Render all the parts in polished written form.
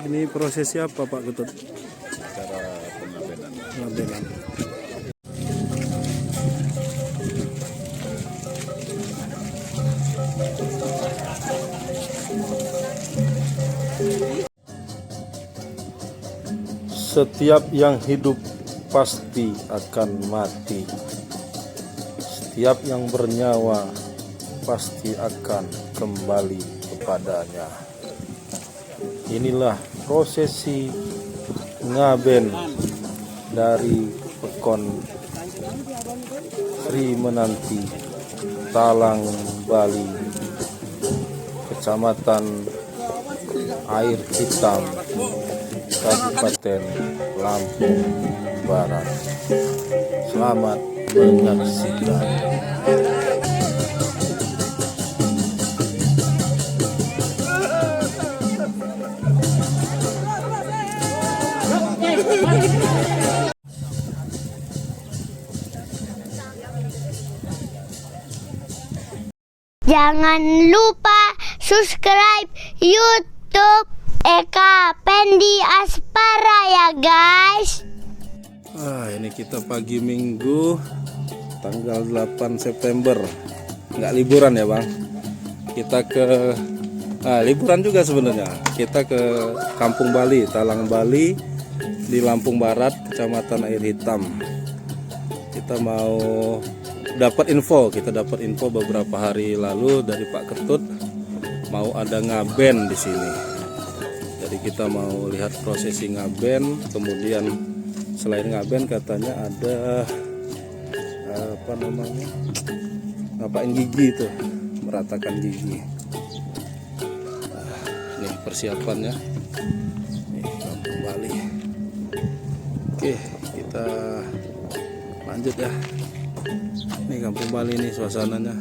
Ini prosesi apa Pak Ketut? Cara pengabenan. Pengabenan. Setiap yang hidup pasti akan mati. Setiap yang bernyawa pasti akan kembali kepadanya. Inilah prosesi ngaben dari Pekon Sri Menanti, Talang, Bali, Kecamatan Air Hitam, Kabupaten Lampung Barat. Selamat menyaksikan. Jangan lupa subscribe YouTube Eka Pendi Aspara ya guys. Ini kita pagi Minggu tanggal 8 September. Nggak liburan ya Bang. Kita ke liburan juga sebenarnya. Kita ke Kampung Bali, Talang Bali di Lampung Barat, Kecamatan Air Hitam. Kita mau dapat info beberapa hari lalu dari Pak Ketut mau ada ngaben di sini. Jadi kita mau lihat prosesi ngaben, kemudian selain ngaben katanya ada apa namanya? Ngapain gigi itu, meratakan gigi. Ini persiapannya. Nih Kampung Bali. Oke, kita lanjut ya. Ini Kampung Bali nih suasananya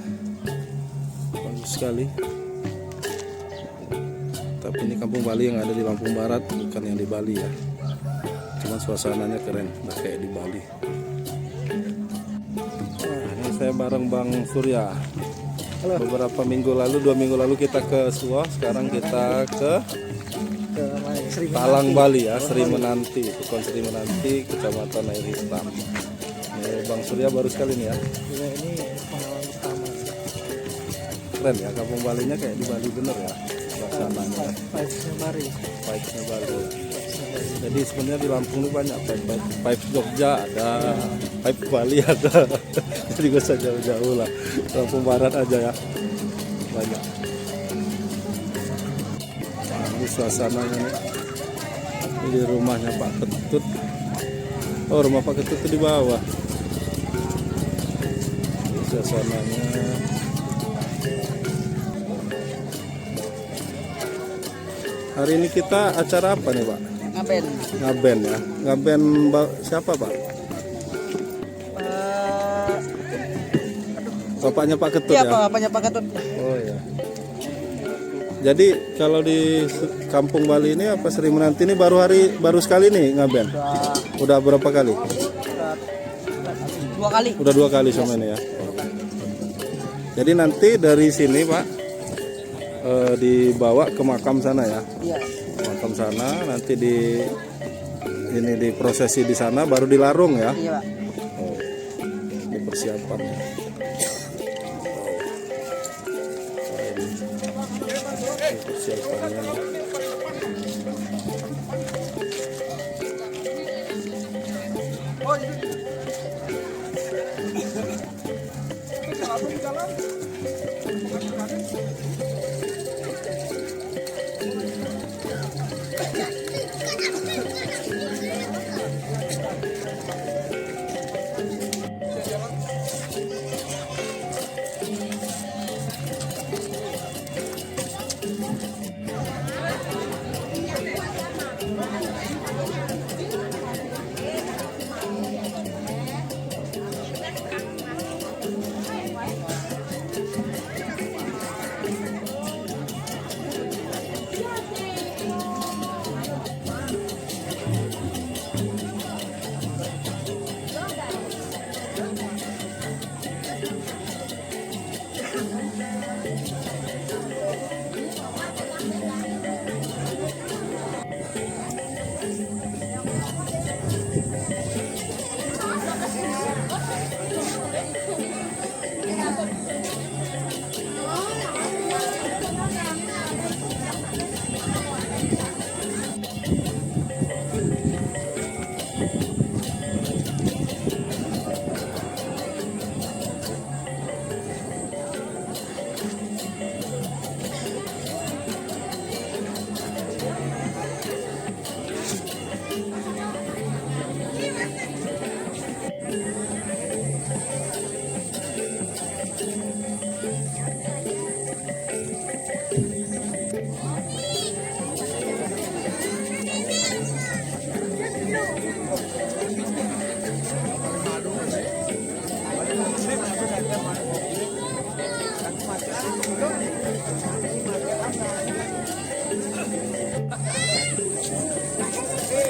bagus sekali. Tapi ini Kampung Bali yang ada di Lampung Barat, bukan yang di Bali ya. Cuman suasananya keren, nggak kayak di Bali. Ini saya bareng Bang Surya. Beberapa minggu lalu, 2 minggu lalu kita ke Suah, sekarang kita ke Talang Bali ya, Sri Menanti, Pekon Sri Menanti, Kecamatan Air Hitam. Bang Surya baru sekali nih ya. Ini pengalaman pertama. Keren ya, Kampung Balinya kayak di Bali bener ya. Suasananya. Vibes-nya Bali. Jadi sebenarnya di Lampung ini banyak vibes Jogja ada, vibes Bali ada. Jadi gak usah jauh-jauh lah. Lampung Barat aja ya. Banyak. Nah, ini suasananya nih. Ini rumahnya Pak Ketut. Oh, rumah Pak Ketut itu di bawah. Suasananya hari ini kita acara apa nih Pak? Ngaben ya. Ngaben siapa Pak? Bapaknya Pak Ketut ya? Bapaknya Pak Ketut. Oh ya. Jadi kalau di Kampung Bali ini apa Sri Menanti ini baru sekali nih ngaben? Udah berapa kali? Dua kali. Udah 2 kali sama ini ya. Jadi nanti dari sini Pak dibawa ke makam sana ya. Iya. Makam sana nanti diprosesi di sana baru dilarung ya. Iya, Pak. Oh, ini persiapannya. Ini persiapannya.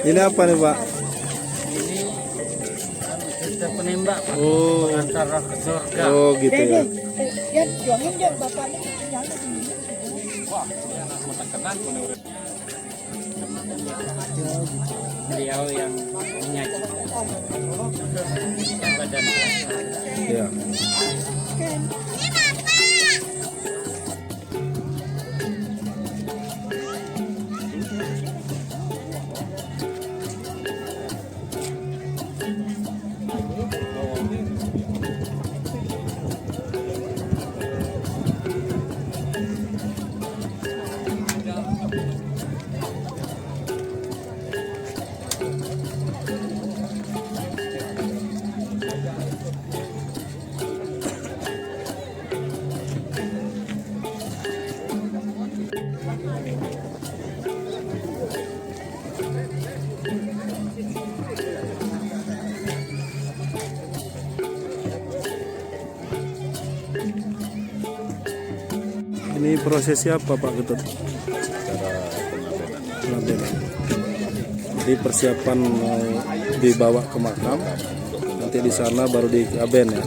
Ini apa nih Pak? Ini cerita penembak Pak. Oh, Pengantar roh ke surga. oh gitu ya. Beliau yang menyajikan badan Ya. Ini prosesi apa Pak Ketut? Cara pengabenan. Pengabenan. Jadi persiapan mau dibawa ke makam, nanti di sana baru diaben ya.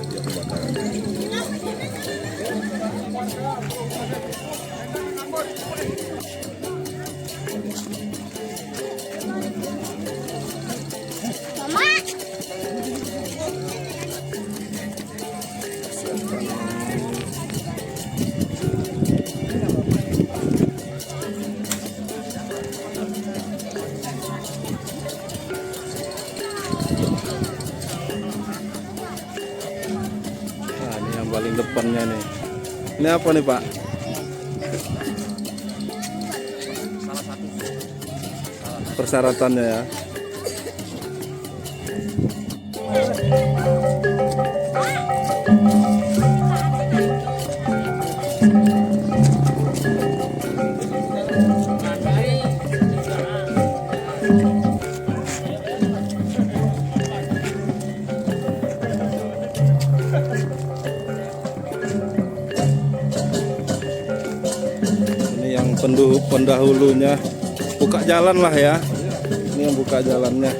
Mama. Nah, ini yang paling depannya nih. Ini apa nih Pak? Persyaratannya ya. Ini yang pendahulunya buka jalan lah ya. Ini yang buka jalannya.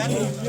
Kita ikut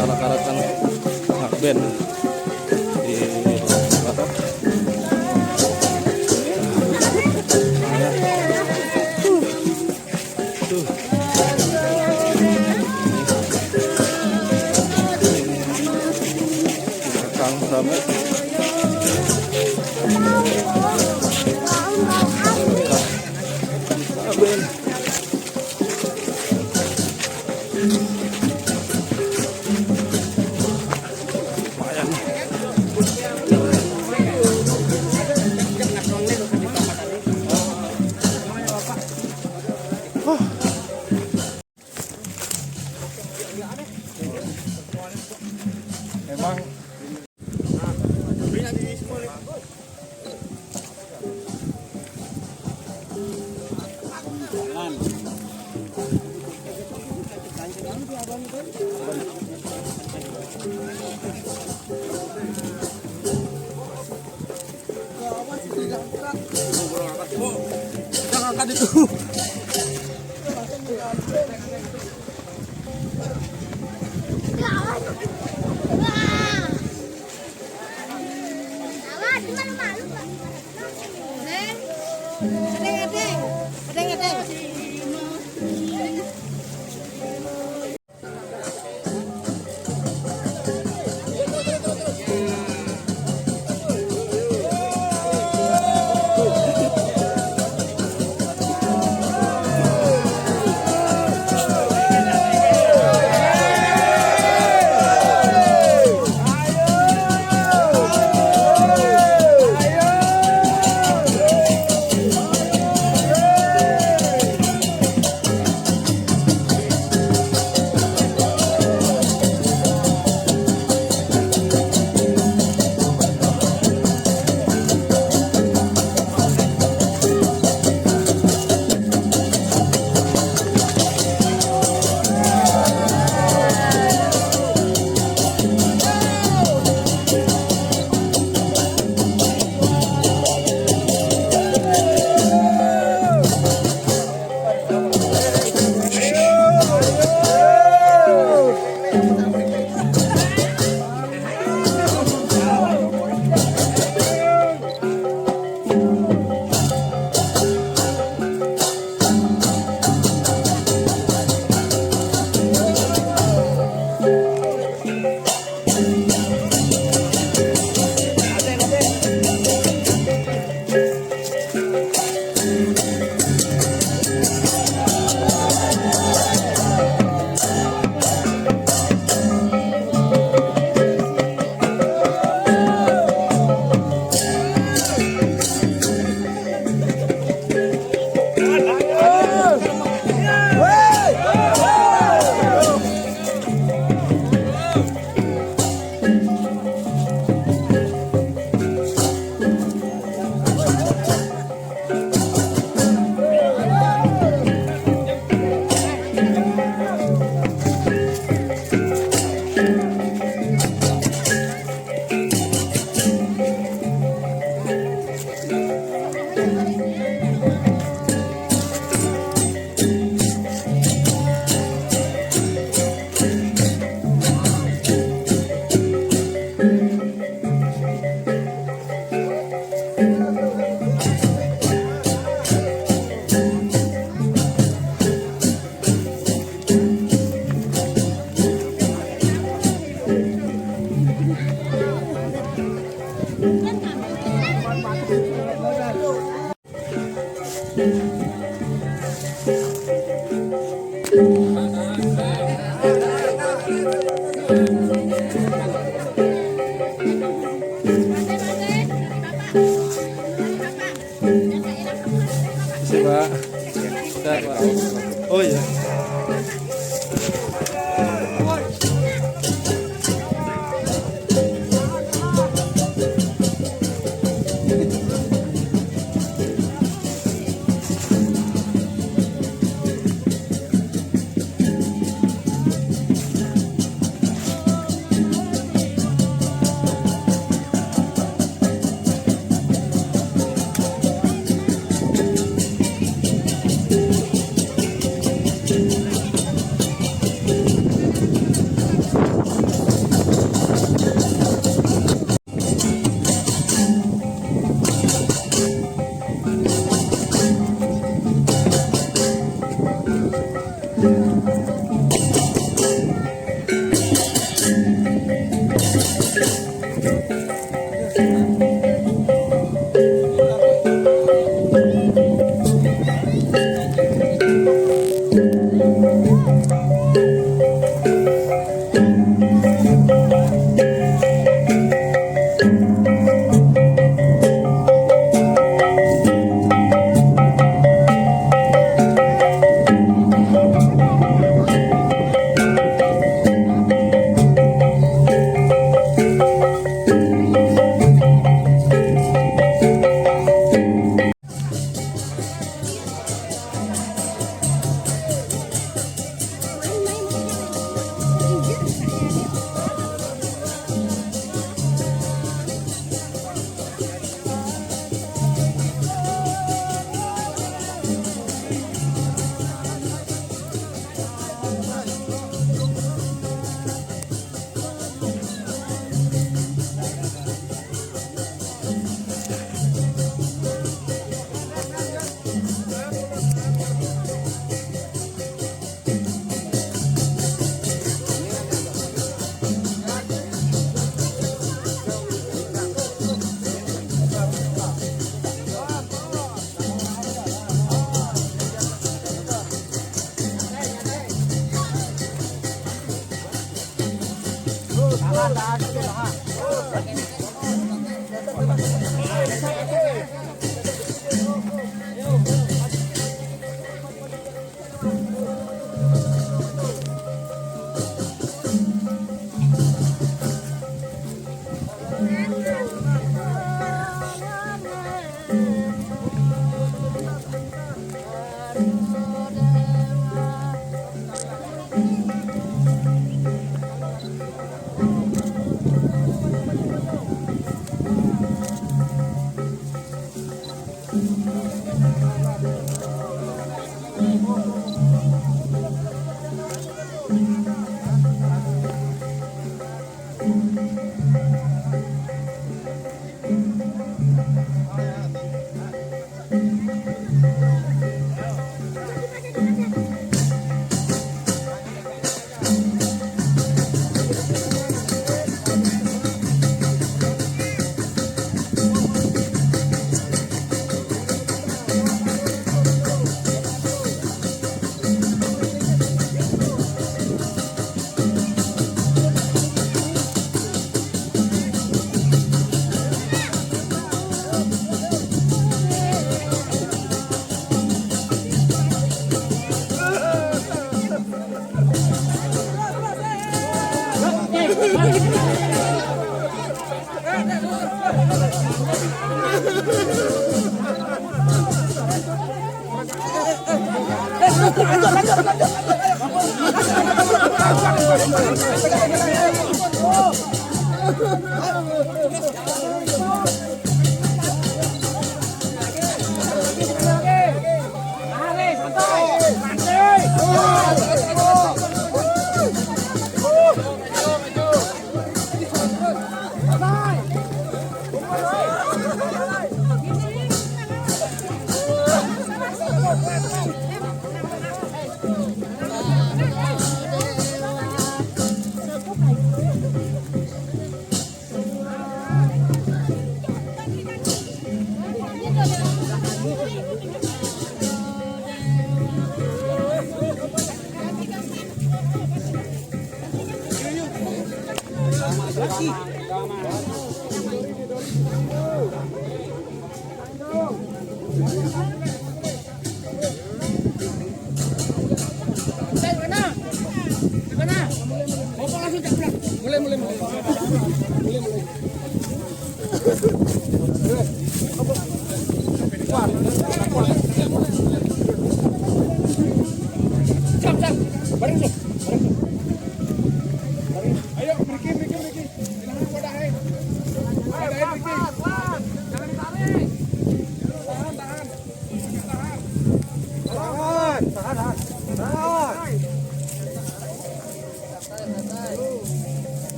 arak-arakan ngakben di apa? Tuh. Belakang rame. Ngakben. Memang jangan angkat itu.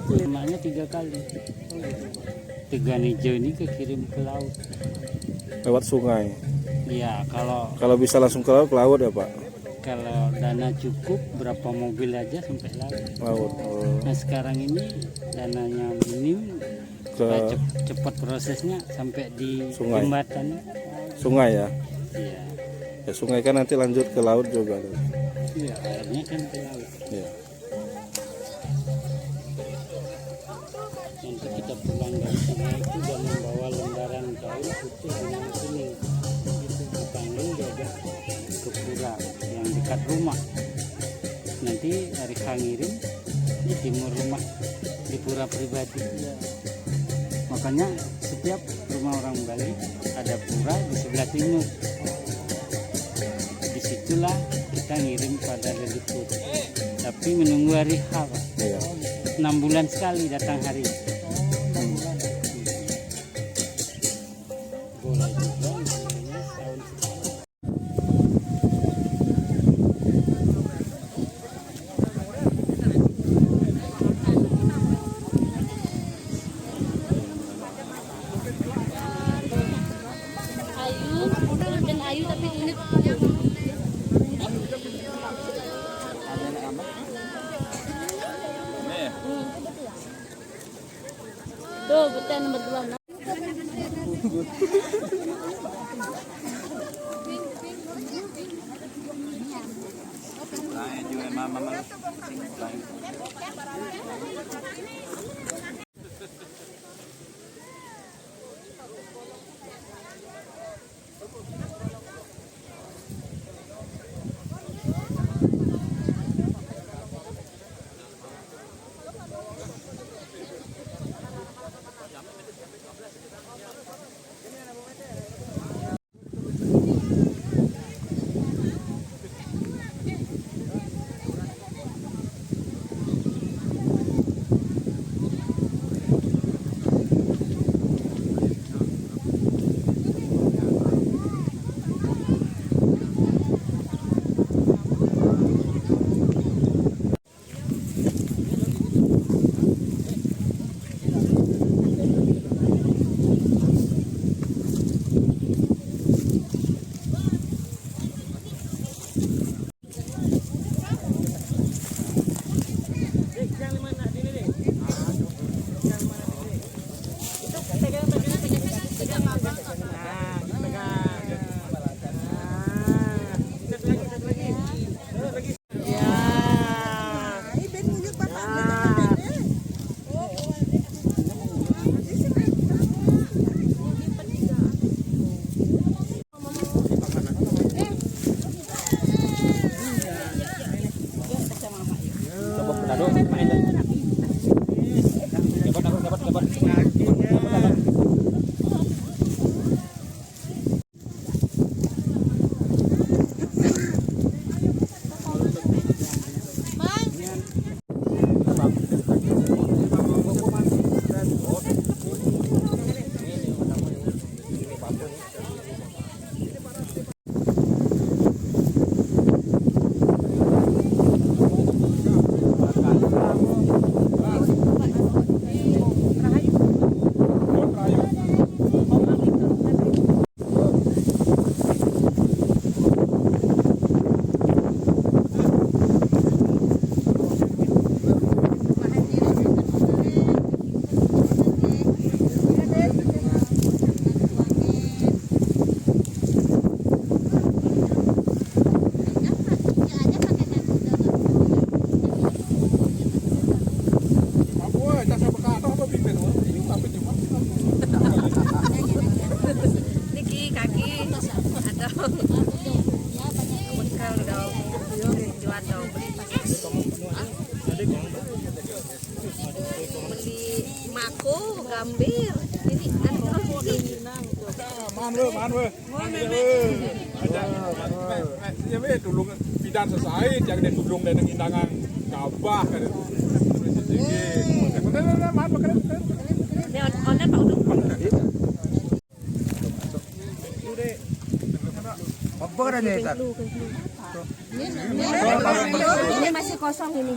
Limanya 3 kali. Tegan hijau ini kekirim ke laut. Lewat sungai. Iya, Kalau bisa langsung ke laut ya Pak? kalau dana cukup berapa mobil aja sampai laut. Oh, Nah sekarang ini dananya minim, supaya cepat prosesnya sampai di Sungai. jembatan. sungai ya? Iya, Ya sungai kan nanti lanjut ke laut juga. iya airnya kan ke laut. Ya. Nanti kita pulang dari sungai itu dan membawa lembaran kain putih dengan kuning. Itu dipanggil diajak ke pura yang dekat rumah. Nanti dari ngirim di timur rumah di pura pribadi. Makanya setiap rumah orang Bali ada pura di sebelah timur. Disitulah kita ngirim pada leluhur. Tapi menunggu hari H, Pak. Iya. 6 bulan sekali datang hari. Boleh juga ngirimnya setahun sekali. Ayu tapi ini tuh betul nomor 2. Niki kaki atau bekal dong jual dong beli mako gambir ini ada Ya weh tulung bidan selesai yang dia tulung dan indangan kabah kan itu. ini online Pak udah ini masih kosong ini.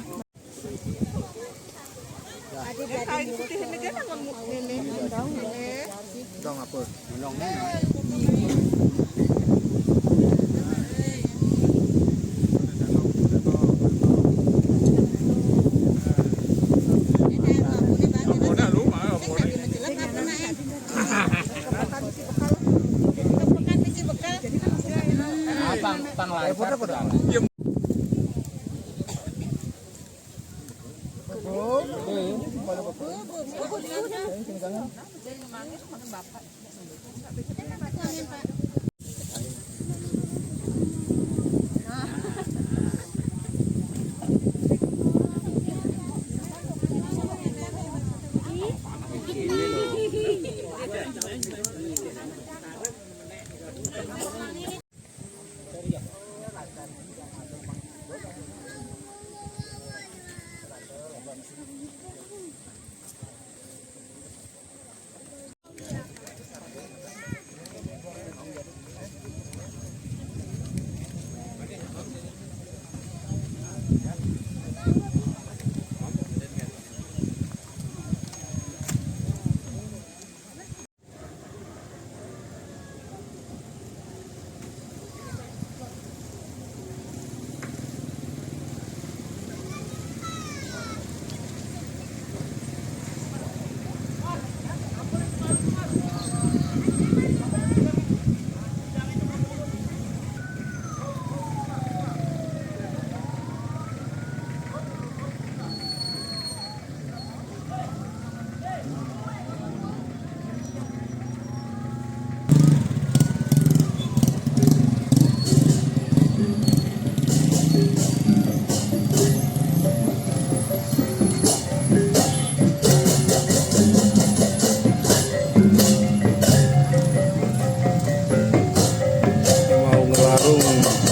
Mau ngelarung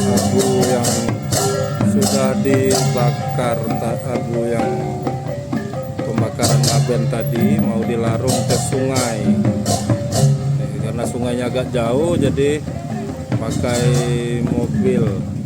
abu yang sudah dibakar, abu yang pembakaran ngaben tadi mau dilarung ke sungai. Nih, karena sungainya agak jauh jadi pakai mobil